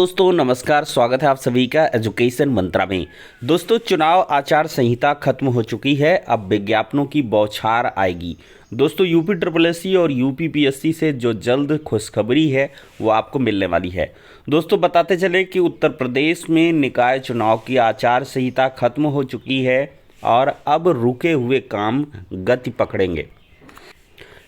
दोस्तों नमस्कार, स्वागत है आप सभी का एजुकेशन मंत्रा में। दोस्तों चुनाव आचार संहिता खत्म हो चुकी है, अब विज्ञापनों की बौछार आएगी। दोस्तों यूपी ट्रिपल एससी और यूपी पीएससी से जो जल्द खुशखबरी है वो आपको मिलने वाली है। दोस्तों बताते चले कि उत्तर प्रदेश में निकाय चुनाव की आचार संहिता खत्म हो चुकी है और अब रुके हुए काम गति पकड़ेंगे।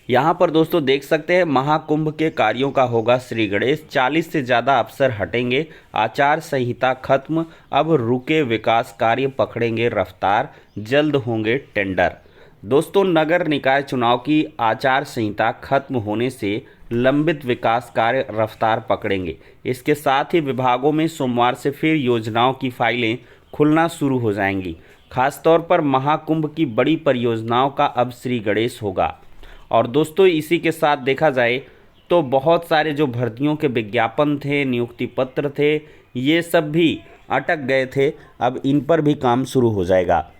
यहाँ पर दोस्तों देख सकते हैं महाकुंभ के कार्यों का होगा श्री गणेश, 40 से ज़्यादा अफसर हटेंगे, आचार संहिता खत्म, अब रुके विकास कार्य पकड़ेंगे रफ्तार, जल्द होंगे टेंडर। दोस्तों नगर निकाय चुनाव की आचार संहिता खत्म होने से लंबित विकास कार्य रफ्तार पकड़ेंगे। इसके साथ ही विभागों में सोमवार से फिर योजनाओं की फाइलें खुलना शुरू हो जाएंगी। खासतौर पर महाकुंभ की बड़ी परियोजनाओं का अब श्री गणेश होगा। और दोस्तों इसी के साथ देखा जाए तो बहुत सारे जो भर्तियों के विज्ञापन थे, नियुक्ति पत्र थे, ये सब भी अटक गए थे, अब इन पर भी काम शुरू हो जाएगा।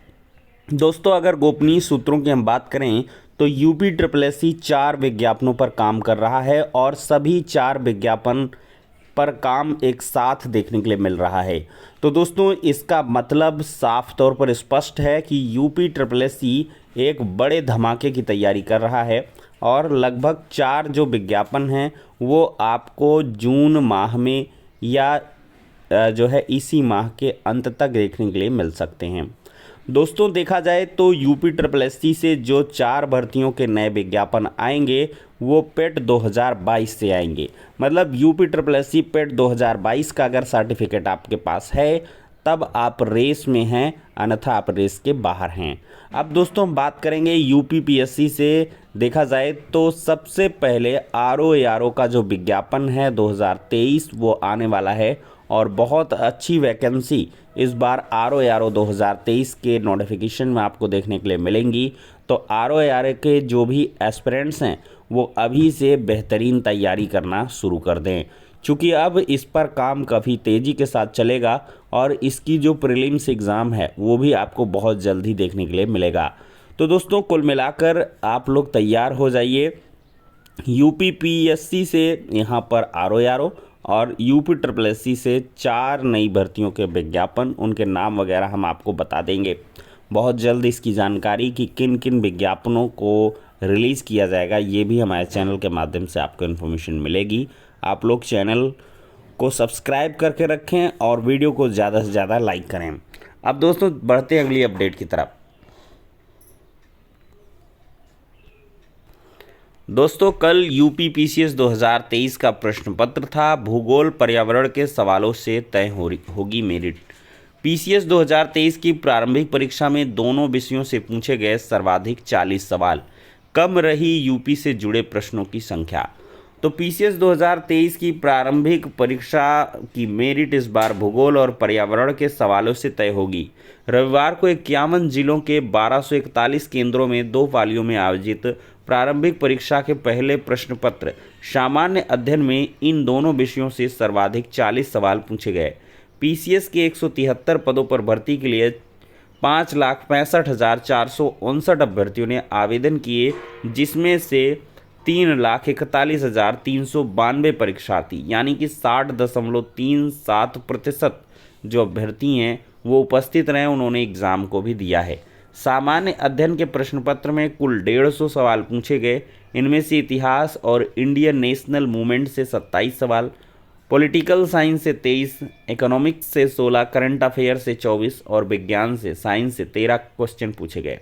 दोस्तों अगर गोपनीय सूत्रों की हम बात करें तो यूपी ट्रिपल एससी 4 विज्ञापनों पर काम कर रहा है और सभी 4 विज्ञापन पर काम एक साथ देखने के लिए मिल रहा है। तो दोस्तों इसका मतलब साफ तौर पर स्पष्ट है कि यूपी ट्रिपल एससी एक बड़े धमाके की तैयारी कर रहा है और लगभग 4 जो विज्ञापन हैं वो आपको जून माह में या जो है इसी माह के अंत तक देखने के लिए मिल सकते हैं। दोस्तों देखा जाए तो यूपी ट्रिपल एससी से जो 4 भर्तियों के नए विज्ञापन आएंगे वो पेट 2022 से आएंगे। मतलब यूपी ट्रिपल एससी पेट 2022 का अगर सर्टिफिकेट आपके पास है तब आप रेस में हैं, अन्यथा आप रेस के बाहर हैं। अब दोस्तों हम बात करेंगे यूपी पीएससी से। देखा जाए तो सबसे पहले आरओ का जो विज्ञापन है 2023 वो आने वाला है और बहुत अच्छी वैकेंसी इस बार आरओ 2023 के नोटिफिकेशन में आपको देखने के लिए मिलेंगी। तो आरओ के जो भी एस्पिरेंट्स हैं वो अभी से बेहतरीन तैयारी करना शुरू कर दें, क्योंकि अब इस पर काम काफ़ी तेज़ी के साथ चलेगा और इसकी जो प्रीलिम्स एग्ज़ाम है वो भी आपको बहुत जल्दी देखने के लिए मिलेगा। तो दोस्तों कुल मिलाकर आप लोग तैयार हो जाइए। यूपी पीएससी से यहाँ पर आरओ और यूपी ट्रिपल एससी से 4 नई भर्तियों के विज्ञापन, उनके नाम वगैरह हम आपको बता देंगे बहुत जल्द। इसकी जानकारी कि किन किन विज्ञापनों को रिलीज़ किया जाएगा ये भी हमारे चैनल के माध्यम से आपको इन्फॉर्मेशन मिलेगी। आप लोग चैनल को सब्सक्राइब करके रखें और वीडियो को ज़्यादा से ज़्यादा लाइक करें। अब दोस्तों बढ़ते हैं अगली अपडेट की तरफ। दोस्तों कल यूपी पीसीएस 2023 का प्रश्न पत्र था। भूगोल पर्यावरण के सवालों से तय होगी मेरिट। पीसीएस 2023 की प्रारंभिक परीक्षा में दोनों विषयों से पूछे गए सर्वाधिक 40 सवाल। कम रही यूपी से जुड़े प्रश्नों की संख्या। तो पीसीएस 2023 की प्रारंभिक परीक्षा की मेरिट इस बार भूगोल और पर्यावरण के सवालों से तय होगी। रविवार को 51 जिलों के 1241 केंद्रों में 2 पालियों में आयोजित प्रारंभिक परीक्षा के पहले प्रश्न पत्र सामान्य अध्ययन में इन दोनों विषयों से सर्वाधिक 40 सवाल पूछे गए। पीसीएस के 173 पदों पर भर्ती के लिए 5,65,459 अभ्यर्थियों ने आवेदन किए, जिसमें से 3,41,392 परीक्षार्थी यानी कि 60.37% जो अभ्यर्थी हैं वो उपस्थित रहे, उन्होंने एग्ज़ाम को भी दिया है। सामान्य अध्ययन के प्रश्न पत्र में कुल 150 सवाल पूछे गए। इनमें से इतिहास और इंडियन नेशनल मूवमेंट से 27 सवाल, पॉलिटिकल साइंस से 23, इकोनॉमिक्स से 16, करंट अफेयर से 24 और विज्ञान से साइंस से 13 क्वेश्चन पूछे गए।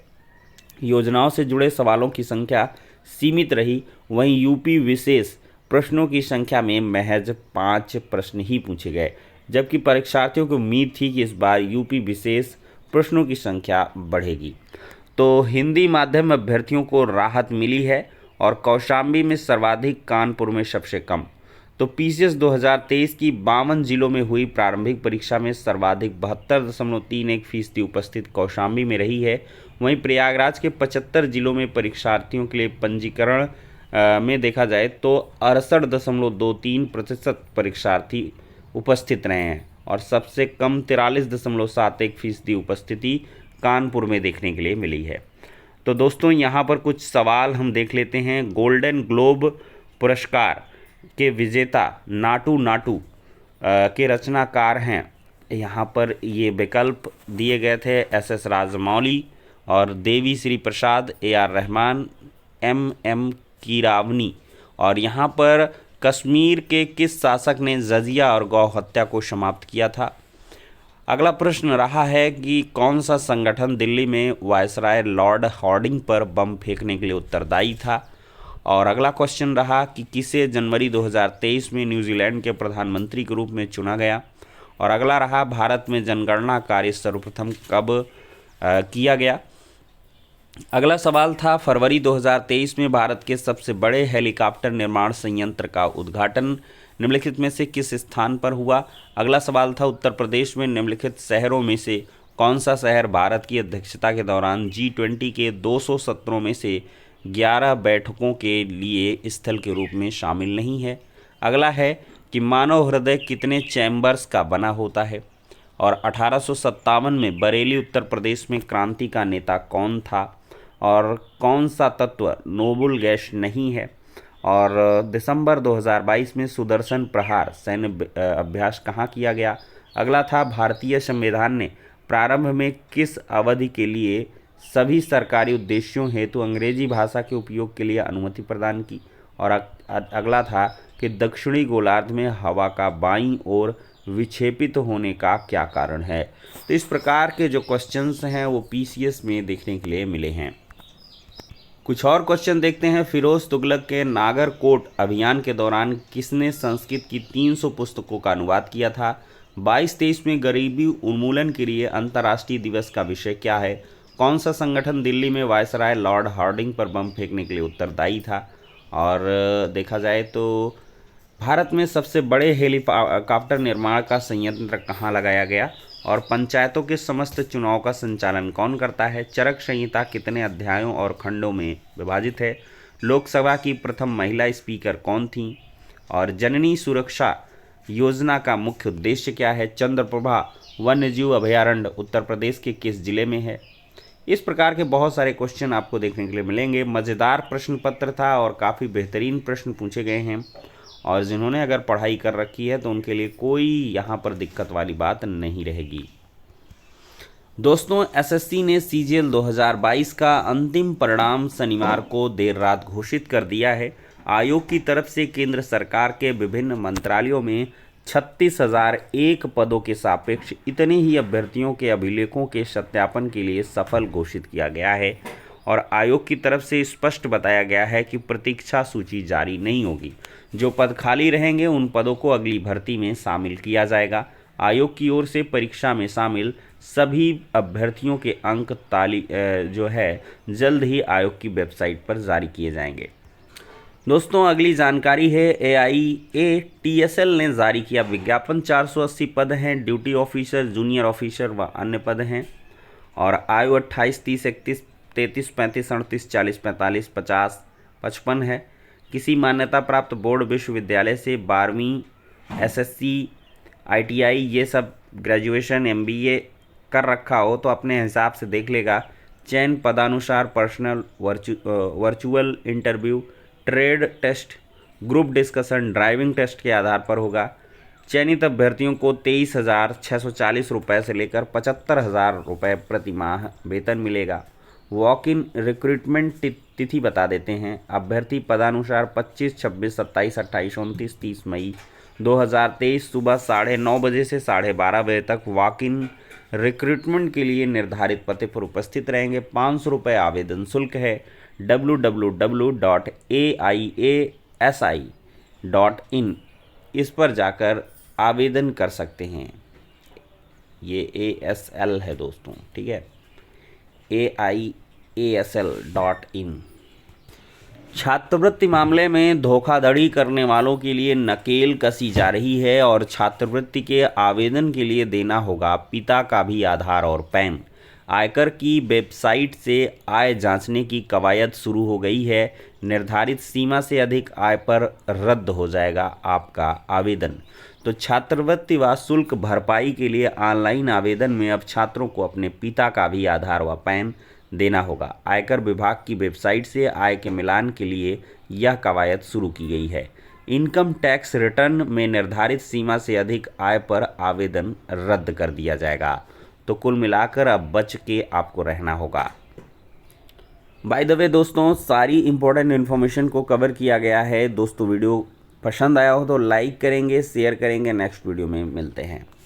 योजनाओं से जुड़े सवालों की संख्या सीमित रही। वहीं यूपी विशेष प्रश्नों की संख्या में महज 5 प्रश्न ही पूछे गए, जबकि परीक्षार्थियों को उम्मीद थी कि इस बार यूपी विशेष प्रश्नों की संख्या बढ़ेगी। तो हिंदी माध्यम अभ्यर्थियों को राहत मिली है और कौशाम्बी में सर्वाधिक, कानपुर में सबसे कम। तो पीसीएस 2023 की 52 जिलों में हुई प्रारंभिक परीक्षा में सर्वाधिक 72.31% उपस्थित कौशाम्बी में रही है। वहीं प्रयागराज के 75 जिलों में परीक्षार्थियों के लिए पंजीकरण में देखा जाए तो 68.23% परीक्षार्थी उपस्थित रहे हैं और सबसे कम 43.71% उपस्थिति कानपुर में देखने के लिए मिली है। तो दोस्तों यहाँ पर कुछ सवाल हम देख लेते हैं। गोल्डन ग्लोब पुरस्कार के विजेता नाटू के रचनाकार हैं। यहाँ पर ये विकल्प दिए गए थे एस राजमौली और देवी श्री प्रसाद, AR रहमान, MM कीरावनी। और यहाँ पर कश्मीर के किस शासक ने जजिया और गौ हत्या को समाप्त किया था। अगला प्रश्न रहा है कि कौन सा संगठन दिल्ली में वायसराय लॉर्ड हार्डिंग पर बम फेंकने के लिए उत्तरदायी था। और अगला क्वेश्चन रहा कि किसे जनवरी 2023 में न्यूजीलैंड के प्रधानमंत्री के रूप में चुना गया। और अगला रहा भारत में जनगणना कार्य सर्वप्रथम कब किया गया। अगला सवाल था फरवरी 2023 में भारत के सबसे बड़े हेलीकॉप्टर निर्माण संयंत्र का उद्घाटन निम्नलिखित में से किस स्थान पर हुआ। अगला सवाल था उत्तर प्रदेश में निम्नलिखित शहरों में से कौन सा शहर भारत की अध्यक्षता के दौरान G20 के 200 सत्रों में से 11 बैठकों के लिए स्थल के रूप में शामिल नहीं है। अगला है कि मानव हृदय कितने चैम्बर्स का बना होता है। और 1857 में बरेली उत्तर प्रदेश में क्रांति का नेता कौन था। और कौन सा तत्व नोबल गैस नहीं है। और दिसंबर 2022 में सुदर्शन प्रहार सैन्य अभ्यास कहाँ किया गया। अगला था भारतीय संविधान ने प्रारंभ में किस अवधि के लिए सभी सरकारी उद्देश्यों हेतु अंग्रेजी भाषा के उपयोग के लिए अनुमति प्रदान की। और अगला था कि दक्षिणी गोलार्ध में हवा का बाईं ओर विक्षेपित होने का क्या कारण है। तो इस प्रकार के जो क्वेश्चंस हैं वो PCS में देखने के लिए मिले हैं। कुछ और क्वेश्चन देखते हैं। फिरोज तुगलक के नागरकोट अभियान के दौरान किसने संस्कृत की 300 पुस्तकों का अनुवाद किया था। 22-23 में गरीबी उन्मूलन के लिए अंतर्राष्ट्रीय दिवस का विषय क्या है। कौन सा संगठन दिल्ली में वायसराय लॉर्ड हार्डिंग पर बम फेंकने के लिए उत्तरदायी था। और देखा जाए तो भारत में सबसे बड़े हेलीकॉप्टर निर्माण का संयंत्र कहाँ लगाया गया। और पंचायतों के समस्त चुनाव का संचालन कौन करता है। चरक संहिता कितने अध्यायों और खंडों में विभाजित है। लोकसभा की प्रथम महिला स्पीकर कौन थी। और जननी सुरक्षा योजना का मुख्य उद्देश्य क्या है। चंद्रप्रभा वन्यजीव अभयारण्य उत्तर प्रदेश के किस जिले में है। इस प्रकार के बहुत सारे क्वेश्चन आपको देखने के लिए मिलेंगे। मज़ेदार प्रश्न पत्र था और काफ़ी बेहतरीन प्रश्न पूछे गए हैं। और जिन्होंने अगर पढ़ाई कर रखी है तो उनके लिए कोई यहाँ पर दिक्कत वाली बात नहीं रहेगी। दोस्तों, SSC ने CGL 2022 का अंतिम परिणाम शनिवार को देर रात घोषित कर दिया है। आयोग की तरफ से केंद्र सरकार के विभिन्न मंत्रालयों में 36,001 पदों के सापेक्ष इतने ही अभ्यर्थियों के अभिलेखों के सत्यापन के लिए सफल घोषित किया गया है। और आयोग की तरफ से स्पष्ट बताया गया है कि प्रतीक्षा सूची जारी नहीं होगी। जो पद खाली रहेंगे उन पदों को अगली भर्ती में शामिल किया जाएगा। आयोग की ओर से परीक्षा में शामिल सभी अभ्यर्थियों के अंक जो है जल्द ही आयोग की वेबसाइट पर जारी किए जाएंगे। दोस्तों, अगली जानकारी है AIATSL ने जारी किया विज्ञापन। 480 पद हैं। ड्यूटी ऑफिसर, जूनियर ऑफिसर व अन्य पद हैं। और आयु 28, 30, 31, 33, 35, 38, 40, 45, 50, 55 है। किसी मान्यता प्राप्त बोर्ड विश्वविद्यालय से 12वीं SSC ITI ये सब ग्रेजुएशन MBA कर रखा हो तो अपने हिसाब से देख लेगा। चयन पदानुसार personal, virtual interview, trade test, group discussion, driving test के आधार पर होगा। चयनित अभ्यर्थियों को 23,640 रुपये से लेकर 75,000 रुपये प्रति माह वेतन मिलेगा। वॉक इन रिक्रूटमेंट तिथि बता देते हैं। अभ्यर्थी पदानुसार 25, 26, 27, 28, 29, 30 मई 2023 सुबह 9:30 बजे से 12:30 बजे तक वॉक इन रिक्रूटमेंट के लिए निर्धारित पते पर उपस्थित रहेंगे। 500 रुपये आवेदन शुल्क है। www.aiasi.in इस पर जाकर आवेदन कर सकते हैं। ये ASL है दोस्तों, ठीक है, AIASL.in। छात्रवृत्ति मामले में धोखाधड़ी करने वालों के लिए नकेल कसी जा रही है और छात्रवृत्ति के आवेदन के लिए देना होगा पिता का भी आधार और पैन। आयकर की वेबसाइट से आय जांचने की कवायद शुरू हो गई है। निर्धारित सीमा से अधिक आय पर रद्द हो जाएगा आपका आवेदन। तो छात्रवृत्ति व शुल्क भरपाई के लिए ऑनलाइन आवेदन में अब छात्रों को अपने पिता का भी आधार व पैन देना होगा। आयकर विभाग की वेबसाइट से आय के मिलान के लिए यह कवायद शुरू की गई है। इनकम टैक्स रिटर्न में निर्धारित सीमा से अधिक आय पर आवेदन रद्द कर दिया जाएगा। तो कुल मिलाकर अब बच के आपको रहना होगा। बाय द वे दोस्तों, सारी इंपॉर्टेंट इन्फॉर्मेशन को कवर किया गया है। दोस्तों वीडियो पसंद आया हो तो लाइक करेंगे, शेयर करेंगे। नेक्स्ट वीडियो में मिलते हैं।